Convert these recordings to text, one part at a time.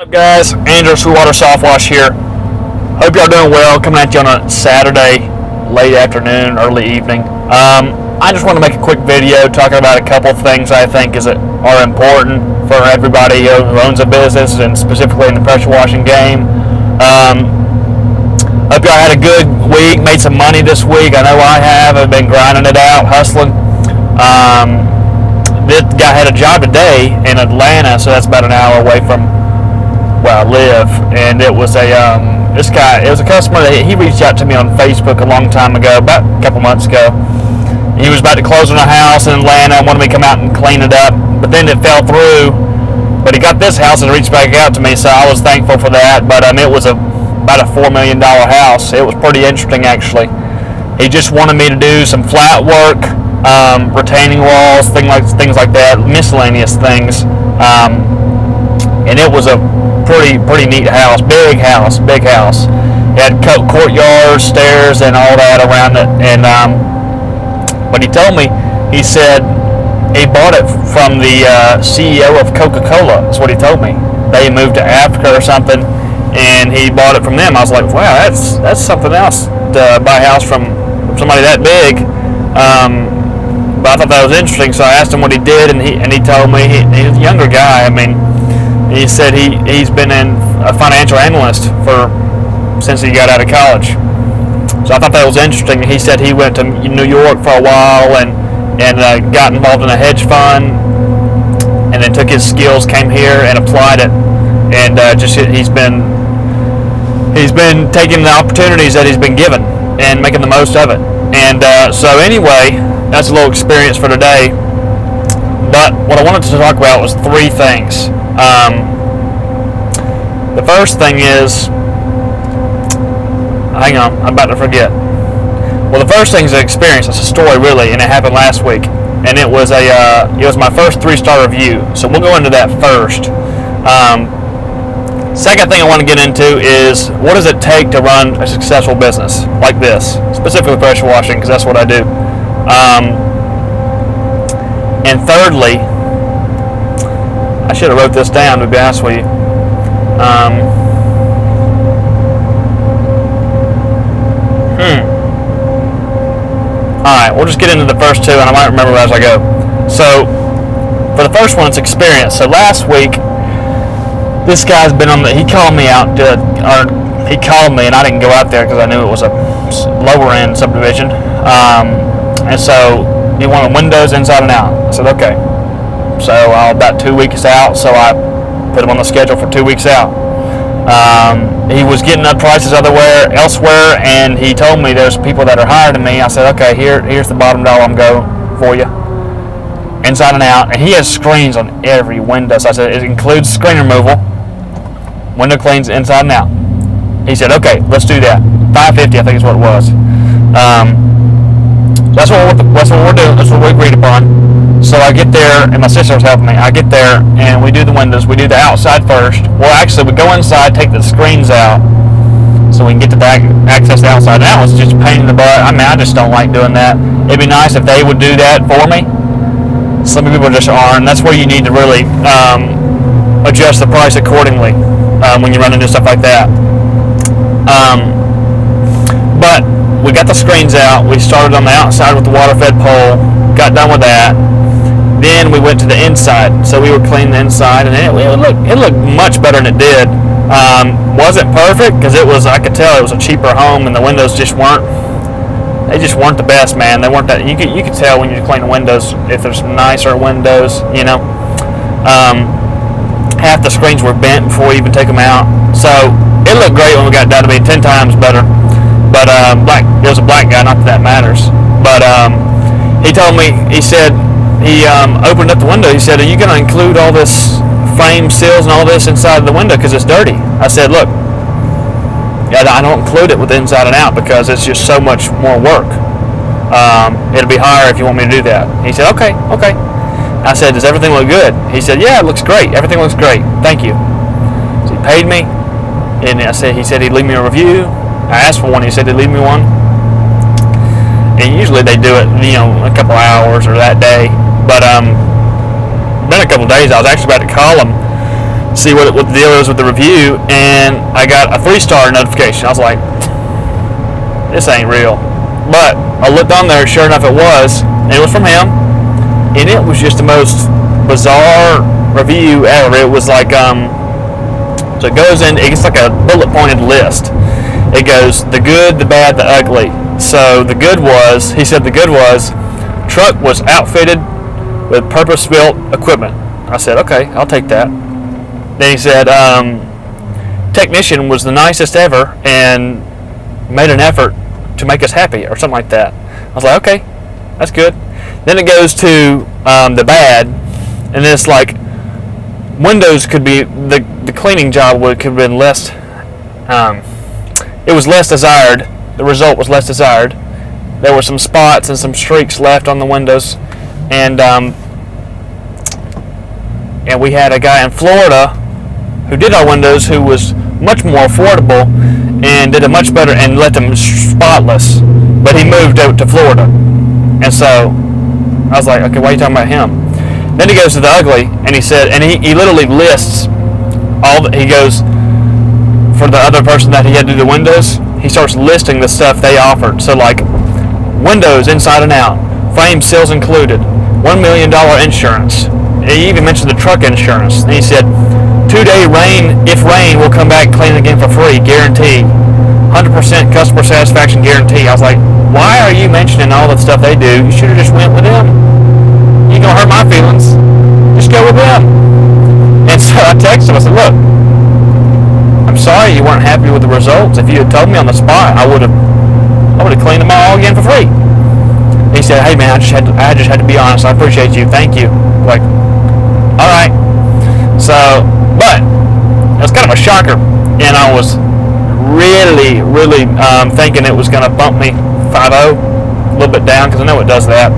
What's up, guys? Andrew Sweetwater Soft Wash here. Hope y'all doing well. Coming at you on a Saturday, late afternoon, early evening. I just want to make a quick video talking about a couple things I think are important for everybody who owns a business, and specifically in the pressure washing game. Hope y'all had a good week, made some money this week. I know I have. I've been grinding it out, hustling. This guy had a job today in Atlanta, so that's about an hour away from where I live, and it was a customer that he reached out to me on Facebook a long time ago, about a couple months ago. He was about to close on a house in Atlanta and wanted me to come out and clean it up, but then it fell through. But he got this house and reached back out to me, so I was thankful for that. But it was about a $4 million house. It was pretty interesting, actually. He just wanted me to do some flat work, retaining walls, things like that, miscellaneous things. And it was a pretty neat house, big house. It had courtyards, stairs, and all that around it. And but he told me, he said he bought it from the CEO of Coca-Cola. That's what he told me. They moved to Africa or something, and he bought it from them. I was like, wow, that's something else to buy a house from somebody that big. But I thought that was interesting, so I asked him what he did, and he told me he's a younger guy. I mean, he said he's been a financial analyst since he got out of college. So I thought that was interesting. He said he went to New York for a while and got involved in a hedge fund, and then took his skills, came here and applied it, and he's been taking the opportunities that he's been given and making the most of it. And so anyway, that's a little experience for today. But what I wanted to talk about was three things. The first thing is, hang on, I'm about to forget. Well, the first thing is an experience. It's a story, really, and it happened last week. And it was my first 3-star review. So we'll go into that first. Second thing I want to get into is, what does it take to run a successful business like this, specifically pressure washing, because that's what I do. And thirdly, I should have wrote this down, to be honest with you. Alright, we'll just get into the first two, and I might remember as I go. So, for the first one, it's experience. So last week, this guy's been he called me out, he called me, and I didn't go out there because I knew it was a lower end subdivision. And so he wanted windows inside and out. I said, okay. So about 2 weeks out, so I put him on the schedule for 2 weeks out. He was getting up prices elsewhere, and he told me there's people that are higher than me. I said, okay, here's the bottom dollar I'm going for you, inside and out. And he has screens on every window. So I said, it includes screen removal, window cleans inside and out. He said, okay, let's do that. $550, I think is what it was. That's what we're doing. That's what we agreed upon. So I get there, and my sister was helping me. I get there, and we do the windows. We do the outside first. Well, actually, we go inside, take the screens out, so we can get to access the outside. That was just a pain in the butt. I mean, I just don't like doing that. It'd be nice if they would do that for me. Some people just aren't. That's where you need to really adjust the price accordingly when you run into stuff like that. But we got the screens out. We started on the outside with the water-fed pole. Got done with that. Then we went to the inside. So we were cleaning the inside, and it looked much better than it did. Wasn't perfect because I could tell it was a cheaper home, and the windows just weren't. They just weren't the best, man. They weren't that. You could tell when you clean the windows if there's nicer windows. You know, half the screens were bent before we even take them out. So it looked great when we got done. To be 10 times better. But it was a black guy, not that matters. But he told me, he said, he opened up the window. He said, are you going to include all this frame seals and all this inside the window because it's dirty? I said, look, yeah, I don't include it with the inside and out because it's just so much more work. It'll be higher if you want me to do that. He said, okay. I said, does everything look good? He said, yeah, it looks great. Everything looks great. Thank you. So he paid me, and he said he'd leave me a review. I asked for one. He said he'd leave me one. And usually they do it, a couple hours or that day. But been a couple days. I was actually about to call him see what the deal is with the review, and I got a 3-star notification. I was like, this ain't real. But I looked on there, sure enough it was, and it was from him, and it was just the most bizarre review ever. It was like, so it goes in, it's like a bullet pointed list. It goes the good, the bad, the ugly. So the good was, he said the good was, truck was outfitted with purpose-built equipment. I said, okay, I'll take that. Then he said, technician was the nicest ever and made an effort to make us happy, or something like that. I was like, okay, that's good. Then it goes to the bad, and it's like windows could be, the cleaning job could have been less, it was less desired. The result was less desired. There were some spots and some streaks left on the windows, and we had a guy in Florida who did our windows who was much more affordable and did it much better and left them spotless, but he moved out to Florida. And so I was like, okay, why are you talking about him? Then he goes to the ugly, and he said, and he literally lists he goes, for the other person that he had to do the windows, he starts listing the stuff they offered. So like, windows inside and out, frame seals included, $1 million insurance. He even mentioned the truck insurance. And he said, 2-day rain, if rain, we'll come back and clean again for free, guarantee. 100% customer satisfaction guarantee. I was like, why are you mentioning all the stuff they do? You should have just went with them. You ain't gonna hurt my feelings. Just go with them. And so I texted him, I said, look, I'm sorry you weren't happy with the results. If you had told me on the spot, I would have cleaned them all again for free. And he said, hey man, I just had to be honest. I appreciate you. Thank you. Like, all right. So, but it was kind of a shocker, and I was really thinking it was going to bump me 5.0, a little bit down, because I know it does that.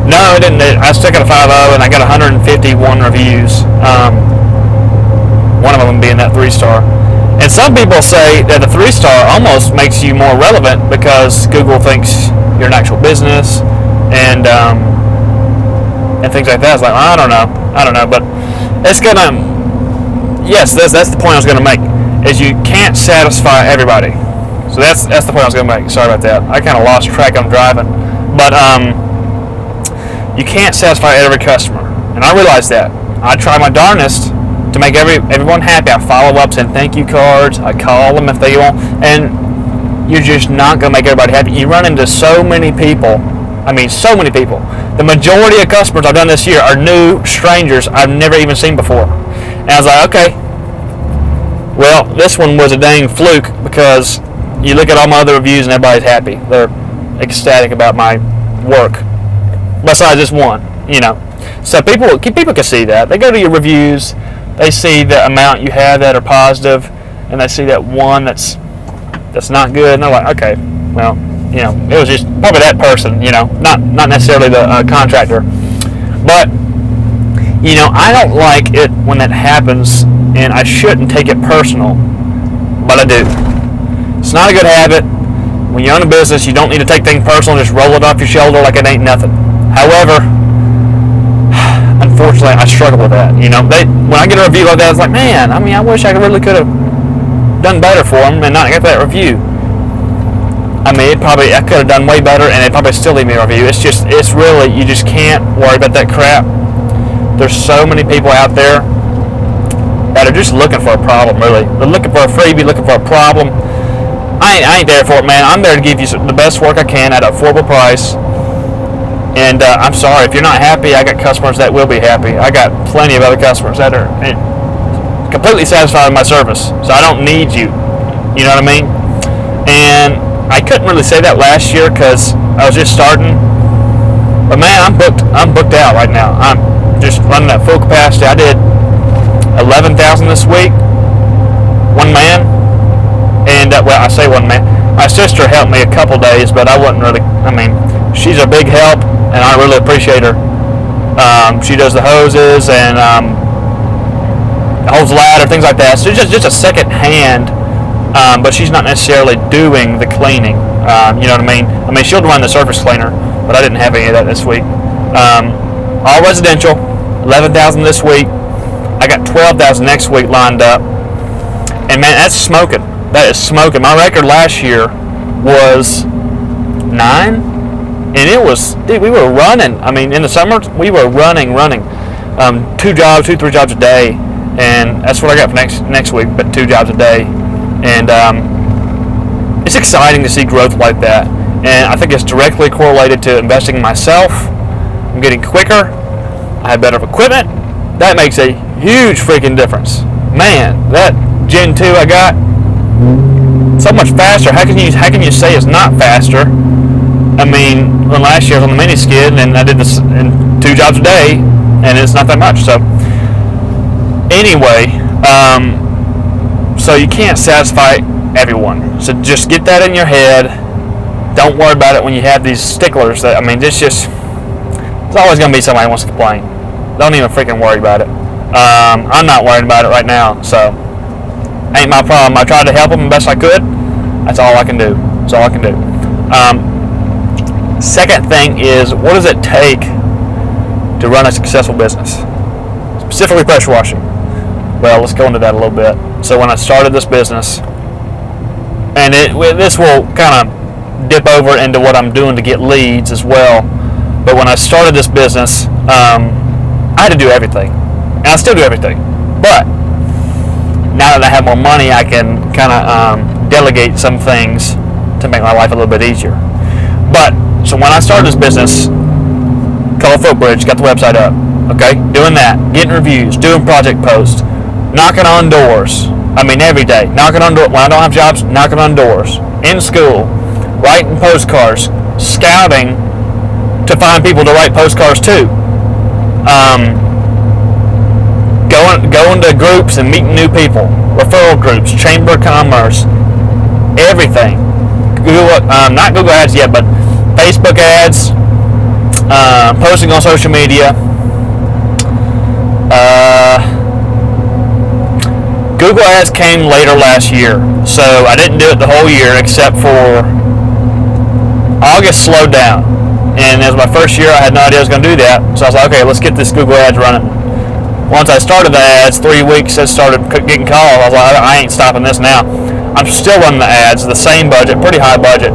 No, it didn't. I stuck at a 5.0, and I got 151 reviews. One of them being that 3-star. And some people say that the 3-star almost makes you more relevant because Google thinks you're an actual business, and things like that. It's like, I don't know, but it's gonna. Yes, that's the point I was gonna make. Is you can't satisfy everybody. So that's the point I was gonna make. Sorry about that. I kind of lost track. I'm driving, but you can't satisfy every customer, and I realize that. I try my darnest to make everyone happy. I follow up, send thank you cards. I call them if they want, and you're just not gonna make everybody happy. You run into so many people. I mean, so many people. The majority of customers I've done this year are new strangers I've never even seen before. And I was like, okay, well, this one was a dang fluke, because you look at all my other reviews and everybody's happy. They're ecstatic about my work. Besides this one, So people can see that. They go to your reviews, they see the amount you have that are positive, and they see that one that's not good, and they're like, okay, well, it was just probably that person, not necessarily the contractor. But, I don't like it when that happens, and I shouldn't take it personal, but I do. It's not a good habit. When you own a business, you don't need to take things personal, just roll it off your shoulder like it ain't nothing. However, unfortunately, I struggle with that. When I get a review like that, it's like, man, I wish I really could have done better for them and not get that review. I could have done way better, and it probably still leave me a review. It's really, you just can't worry about that crap. There's so many people out there that are just looking for a problem, really. They're looking for a freebie, looking for a problem. I ain't there for it, man. I'm there to give you the best work I can at an affordable price. And I'm sorry, if you're not happy, I got customers that will be happy. I got plenty of other customers that are completely satisfied with my service. So I don't need you. You know what I mean? And I couldn't really say that last year because I was just starting. But man, I'm booked out right now. I'm just running at full capacity. I did 11,000 this week. One man. And, I say one man. My sister helped me a couple days, but I wasn't really, she's a big help, and I really appreciate her. She does the hoses and holds the ladder, things like that. So just a second hand, but she's not necessarily doing the cleaning. You know what I mean? She'll run the surface cleaner, but I didn't have any of that this week. All residential, 11,000 this week. I got 12,000 next week lined up, and man, that's smoking. That is smoking. My record last year was 9, and it was, dude, we were running. I mean, in the summer we were running, 2 jobs, 3 jobs a day, and that's what I got for next week. But 2 jobs a day, and it's exciting to see growth like that. And I think it's directly correlated to investing in myself. I'm getting quicker. I have better equipment. That makes a huge freaking difference. Man, that Gen 2 I got, so much faster. How can you say it's not faster? I mean, when last year I was on the mini skid and I did this in 2 jobs a day, and it's not that much. So anyway, so you can't satisfy everyone. So just get that in your head. Don't worry about it when you have these sticklers. That, I mean, there's always going to be somebody who wants to complain. Don't even freaking worry about it. I'm not worried about it right now, so ain't my problem. I tried to help them the best I could. That's all I can do. That's all I can do. Second thing is, what does it take to run a successful business? Specifically pressure washing. Well, let's go into that a little bit. So when I started this business, and this will kind of dip over into what I'm doing to get leads as well. But when I started this business, I had to do everything, and I still do everything. But now that I have more money, I can kind of delegate some things to make my life a little bit easier. But so when I started this business, Color Footbridge, got the website up, okay, doing that, getting reviews, doing project posts, knocking on doors. I mean, every day, knocking on doors. When I don't have jobs, knocking on doors. In school, writing postcards, scouting to find people to write postcards to. Going to groups and meeting new people, referral groups, Chamber of Commerce, everything. Not Google ads yet, but Facebook ads, posting on social media. Google ads came later last year, so I didn't do it the whole year except for August slowed down. And as my first year, I had no idea I was going to do that. So I was like, okay, let's get this Google ads running. Once I started the ads, 3 weeks, I started getting calls. I was like, I ain't stopping this now. I'm still running the ads, the same budget, pretty high budget.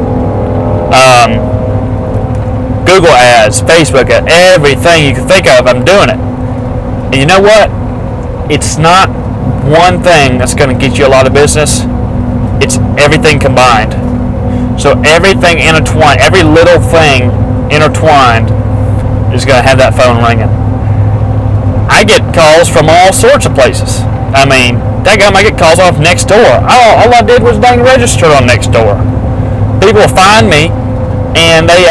Google ads, Facebook ads, everything you can think of, I'm doing it. And you know what? It's not one thing that's going to get you a lot of business. It's everything combined. So everything intertwined, every little thing intertwined is going to have that phone ringing. I get calls from all sorts of places. I mean, I get calls off Nextdoor. All I did was dang register on Nextdoor. People find me and they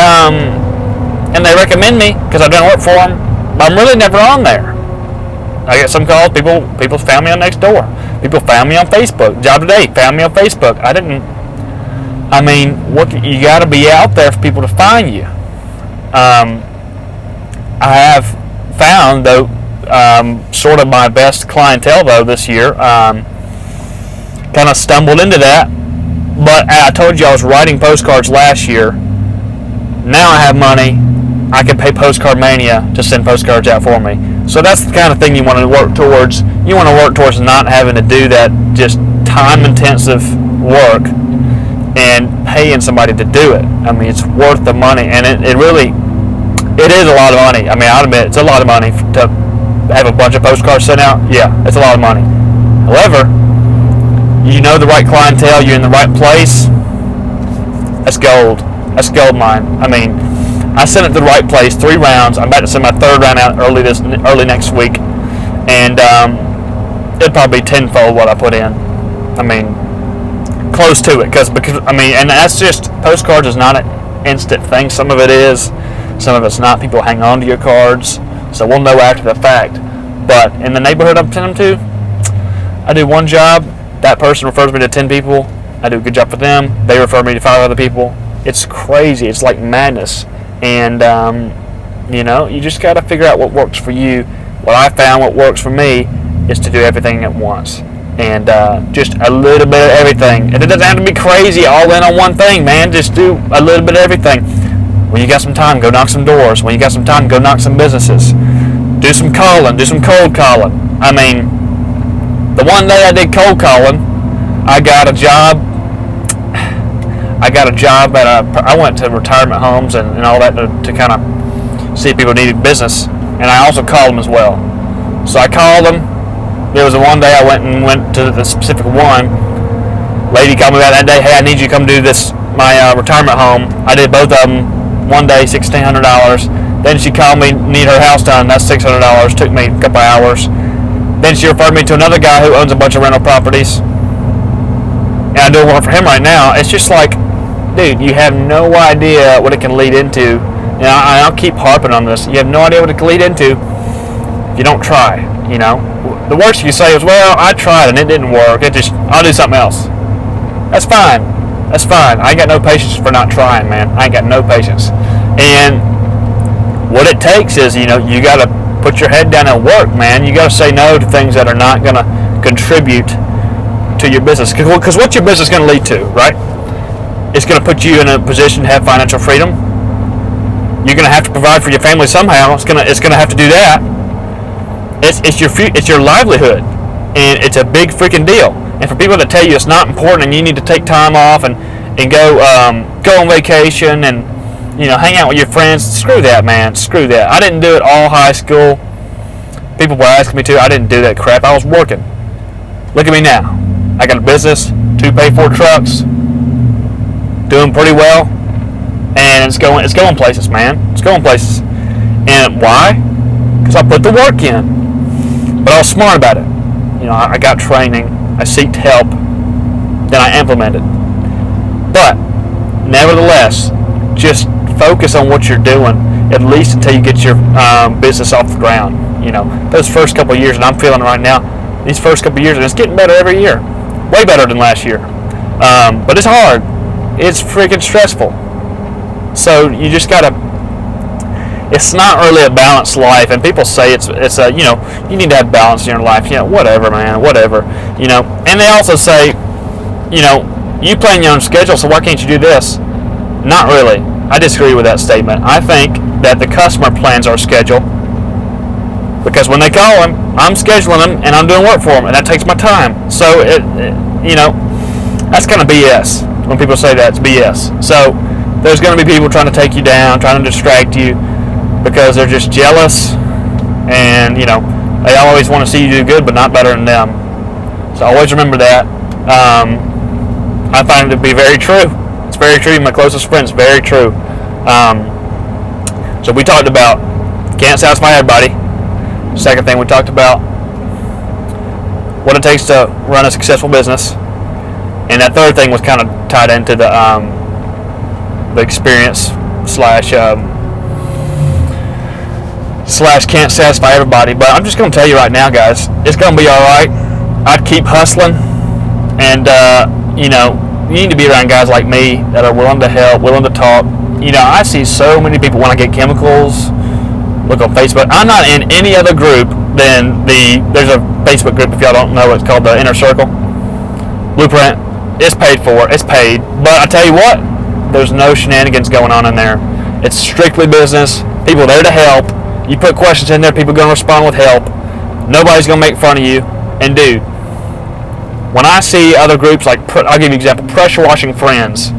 recommend me because I've done work for them. But I'm really never on there. I get some calls. People found me on Nextdoor. People found me on Facebook. Job Today found me on Facebook. I mean, you got to be out there for people to find you. I have found, though, sort of my best clientele, though, this year. Kind of stumbled into that. But I told you I was writing postcards last year. Now I have money. I can pay Postcard Mania to send postcards out for me. So that's the kind of thing you want to work towards. You want to work towards not having to do that just time-intensive work and paying somebody to do it. I mean, it's worth the money, and it is a lot of money. I mean, I'll admit, it's a lot of money to have a bunch of postcards sent out. Yeah, it's a lot of money. However, you know the right clientele, you're in the right place, that's gold. That's gold mine. I mean, I sent it to the right place, 3 rounds. I'm about to send my 3rd round out early next week, and it'll probably be tenfold what I put in. I mean, close to it, because I mean, and that's just, postcards is not an instant thing. Some of it is, some of it's not. People hang on to your cards, so we'll know after the fact. But in the neighborhood I'm sending them to, I do one job. That person refers me to 10 people. I do a good job for them. They refer me to 5 other people. It's crazy. It's like madness. And, you just got to figure out what works for you. What I found what works for me is to do everything at once. And just a little bit of everything. And it doesn't have to be crazy, all in on one thing, man. Just do a little bit of everything. When you got some time, go knock some doors. When you got some time, go knock some businesses. Do some calling. Do some cold calling. I mean, the one day I did cold calling, I got a job. I went to retirement homes and all that to kind of see if people needed business, and I also called them as well. So I called them. There was one day I went to the specific one. Lady called me back that day. Hey, I need you to come do my retirement home. I did both of them. One day, $1,600. Then she called me, need her house done. That's $600. Took me a couple hours. Then she referred me to another guy who owns a bunch of rental properties, and I do work for him right now. It's just like, dude, you have no idea what it can lead into. And I'll keep harping on this. You have no idea what it can lead into if you don't try. You know, the worst you can say is, well, I tried and it didn't work. I'll do something else. That's fine. That's fine. I ain't got no patience for not trying, man. I ain't got no patience. And what it takes is, you got to put your head down and work, man. You got to say no to things that are not going to contribute to your business. Because what's your business going to lead to, right? It's going to put you in a position to have financial freedom. You're going to have to provide for your family somehow. It's going to have to do that. It's your livelihood, and it's a big freaking deal. And for people to tell you it's not important and you need to take time off and go on vacation and hang out with your friends, screw that, man. Screw that. I didn't do it all high school. People were asking me to. I didn't do that crap. I was working. Look at me now. I got a business, 2 paid-for trucks, doing pretty well, and it's going places, man. It's going places. And why? Because I put the work in. But I was smart about it. I got training. I sought help. Then I implemented. But nevertheless, just focus on what you're doing, at least until you get your business off the ground. Those first couple of years, and I'm feeling it right now, these first couple of years, and it's getting better every year. Way better than last year. But it's hard. It's freaking stressful. So you just gotta, it's not really a balanced life, and people say it's you need to have balance in your life. Whatever, man, whatever. And they also say, you plan your own schedule, so why can't you do this? Not really. I disagree with that statement. I think that the customer plans our schedule, because when they call them, I'm scheduling them and I'm doing work for them, and that takes my time. So that's kind of BS. When people say that, it's BS. So there's going to be people trying to take you down, trying to distract you, because they're just jealous, and they always want to see you do good, but not better than them. So always remember that. I find it to be very true. It's very true. My closest friends, very true. So we talked about can't satisfy everybody. Second thing we talked about what it takes to run a successful business, and that third thing was kind of tied into the experience slash can't satisfy everybody. But I'm just going to tell you right now, guys, it's going to be all right. I'd keep hustling, and you need to be around guys like me that are willing to help, willing to talk. I see so many people when I get chemicals. Look on Facebook. I'm not in any other group than there's a Facebook group, if y'all don't know, it's called the Inner Circle. Blueprint. It's paid for. It's paid. But I tell you what, there's no shenanigans going on in there. It's strictly business. People there to help. You put questions in there, people are going to respond with help. Nobody's going to make fun of you. And dude, when I see other groups, like, I'll give you an example, Pressure Washing Friends.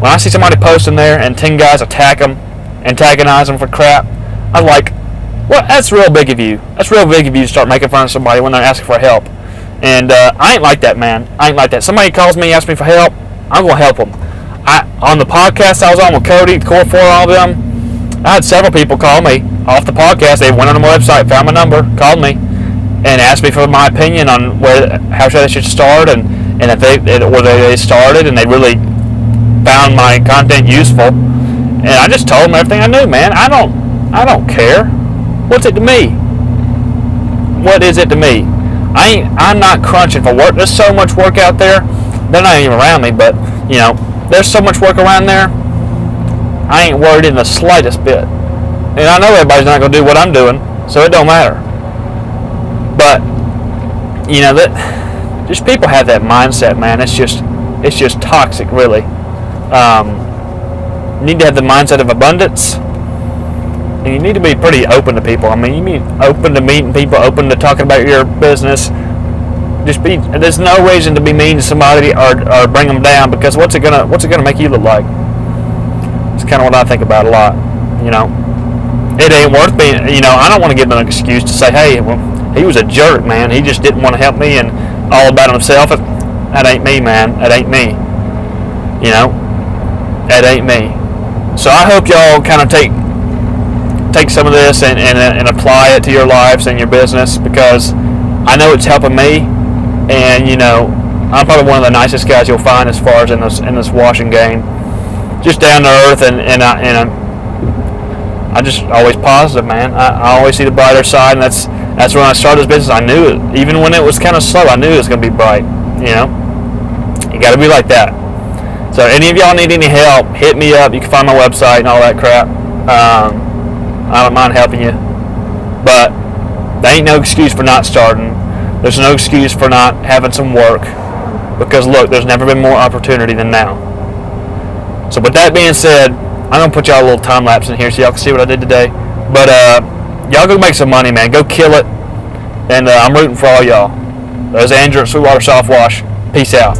When I see somebody post in there and 10 guys attack them, antagonize them for crap, I'm like, well, that's real big of you. That's real big of you to start making fun of somebody when they're asking for help. And I ain't like that, man. I ain't like that. Somebody calls me, asks me for help, I'm going to help them. On the podcast I was on with Cody, Core 4, all of them, I had several people call me off the podcast. They went on my website, found my number, called me, and asked me for my opinion on how they should start, and if they started and they really found my content useful. And I just told them everything I knew, man. I don't care. What's it to me? What is it to me? I'm not crunching for work. There's so much work out there. They're not even around me, but there's so much work around there. I ain't worried in the slightest bit. And I know everybody's not going to do what I'm doing, so it don't matter. But that just people have that mindset, man. It's just toxic, really. You need to have the mindset of abundance. And you need to be pretty open to people. I mean, you mean open to meeting people, open to talking about your business. There's no reason to be mean to somebody or bring them down, because what's it gonna make you look like? It's kind of what I think about a lot. You know, it ain't worth being. You know, I don't want to give them an excuse to say, hey, well, he was a jerk, man. He just didn't want to help me and all about himself. That ain't me, man. That ain't me. You know, that ain't me. So I hope y'all kind of take some of this and apply it to your lives and your business, because I know it's helping me. And you know, I'm probably one of the nicest guys you'll find as far as in this washing game. Just down to earth, and I'm just always positive, man. I always see the brighter side, and that's when I started this business. I knew it, even when it was kind of slow. I knew it was going to be bright. You know, you got to be like that. So, any of y'all need any help, hit me up. You can find my website and all that crap. I don't mind helping you, but there ain't no excuse for not starting. There's no excuse for not having some work, because look, there's never been more opportunity than now. So with that being said, I'm going to put y'all a little time lapse in here so y'all can see what I did today. But y'all go make some money, man. Go kill it. And I'm rooting for all y'all. That was Andrew at Sweetwater Soft Wash. Peace out.